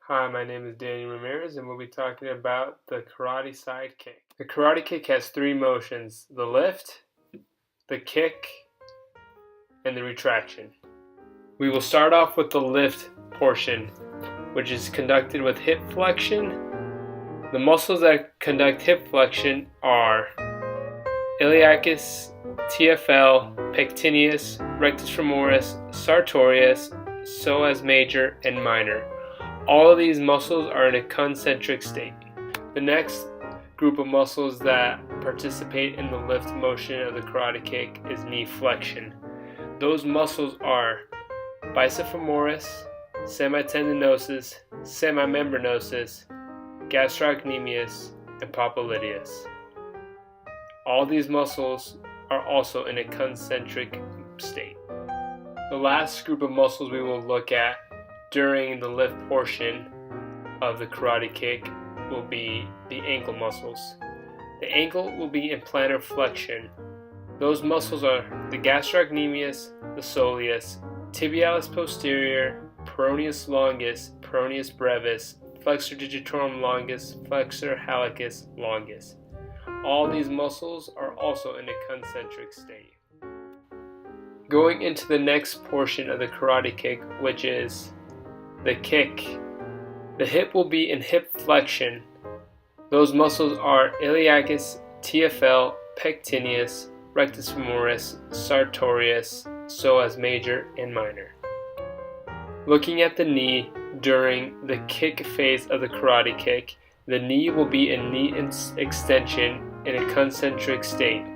Hi, my name is Danny Ramirez, and we'll be talking about the karate side kick. The karate kick has three motions: the lift, the kick, and the retraction. We will start off with the lift portion, which is conducted with hip flexion. The muscles that conduct hip flexion are iliacus, TFL, pectineus, rectus femoris, sartorius, psoas major, and minor. All of these muscles are in a concentric state. The next group of muscles that participate in the lift motion of the karate kick is knee flexion. Those muscles are bicep femoris, semitendinosus, semimembranosus, gastrocnemius, and popliteus. All these muscles are also in a concentric state. The last group of muscles we will look at during the lift portion of the karate kick will be the ankle muscles. The ankle will be in plantar flexion. Those muscles are the gastrocnemius, the soleus, tibialis posterior, peroneus longus, peroneus brevis, flexor digitorum longus, flexor hallucis longus. All these muscles are also in a concentric state. Going into the next portion of the karate kick, which is the kick, the hip will be in hip flexion. Those muscles are iliacus, TFL, pectineus, rectus femoris, sartorius, psoas major, and minor. Looking at the knee during the kick phase of the karate kick, the knee will be in knee extension in a concentric state.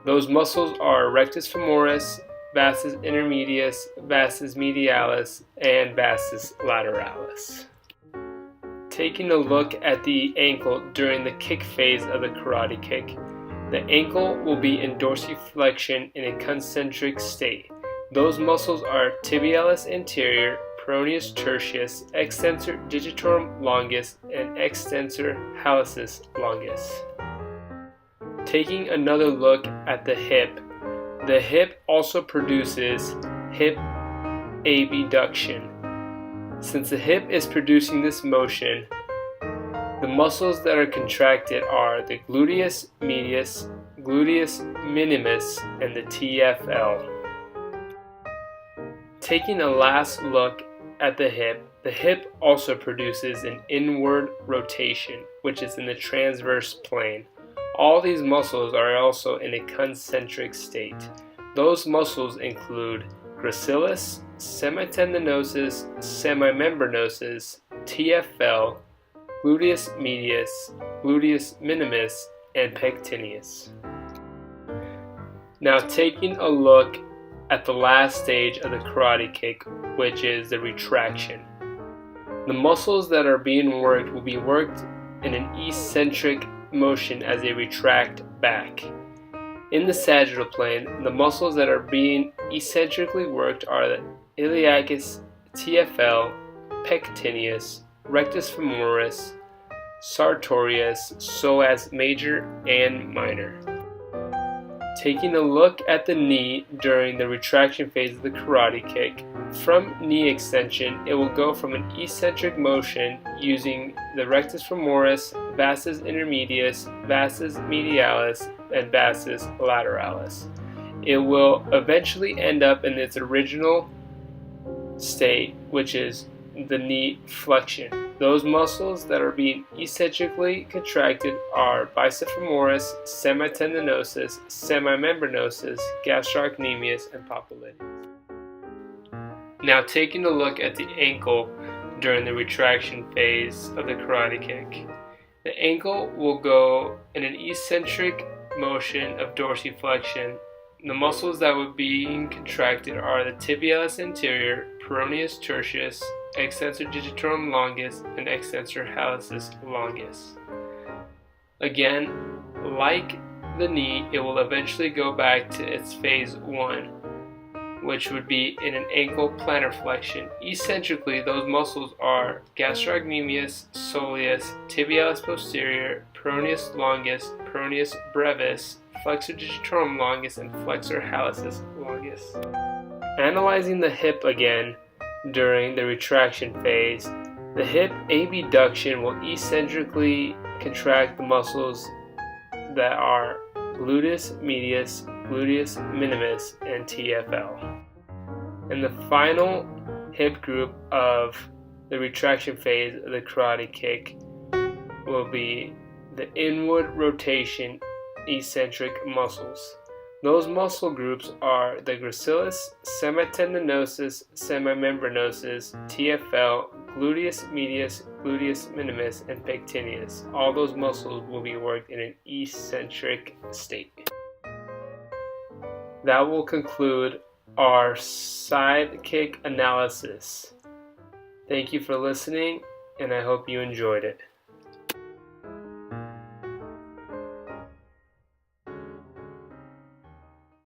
Those muscles are rectus femoris, vastus intermedius, vastus medialis, and vastus lateralis. Taking a look at the ankle during the kick phase of the karate kick, the ankle will be in dorsiflexion in a concentric state. Those muscles are tibialis anterior, peroneus tertius, extensor digitorum longus, and extensor hallucis longus. Taking another look at the hip also produces hip abduction. Since the hip is producing this motion, the muscles that are contracted are the gluteus medius, gluteus minimus, and the TFL. Taking a last look at the hip also produces an inward rotation, which is in the transverse plane. All these muscles are also in a concentric state. Those muscles include gracilis, semitendinosus, semimembranosus, TFL, gluteus medius, gluteus minimus, and pectineus. Now taking a look at the last stage of the karate kick, which is the retraction. The muscles that are being worked will be worked in an eccentric motion as they retract back. In the sagittal plane, the muscles that are being eccentrically worked are the iliacus, TFL, pectineus, rectus femoris, sartorius, psoas major, and minor. Taking a look at the knee during the retraction phase of the karate kick, from knee extension, it will go from an eccentric motion using the rectus femoris, vastus intermedius, vastus medialis, and vastus lateralis. It will eventually end up in its original state, which is the knee flexion. Those muscles that are being eccentrically contracted are bicep femoris, semitendinosus, semimembranosus, gastrocnemius, and popliteus. Now taking a look at the ankle during the retraction phase of the karate kick. The ankle will go in an eccentric motion of dorsiflexion. The muscles that would be contracted are the tibialis anterior, peroneus tertius, extensor digitorum longus, and extensor hallucis longus. Again, like the knee, it will eventually go back to its phase 1, which would be in an ankle plantar flexion. Eccentrically, those muscles are gastrocnemius, soleus, tibialis posterior, peroneus longus, peroneus brevis, flexor digitorum longus, and flexor hallucis longus. Analyzing the hip again during the retraction phase, The hip abduction will eccentrically contract the muscles that are gluteus medius, gluteus minimus, and TFL. And the final hip group of the retraction phase of the karate kick will be the inward rotation eccentric muscles. Those muscle groups are the gracilis, semitendinosus, semimembranosus, TFL, gluteus medius, gluteus minimus, and pectineus. All those muscles will be worked in an eccentric state. That will conclude our side kick analysis. Thank you for listening, and I hope you enjoyed it.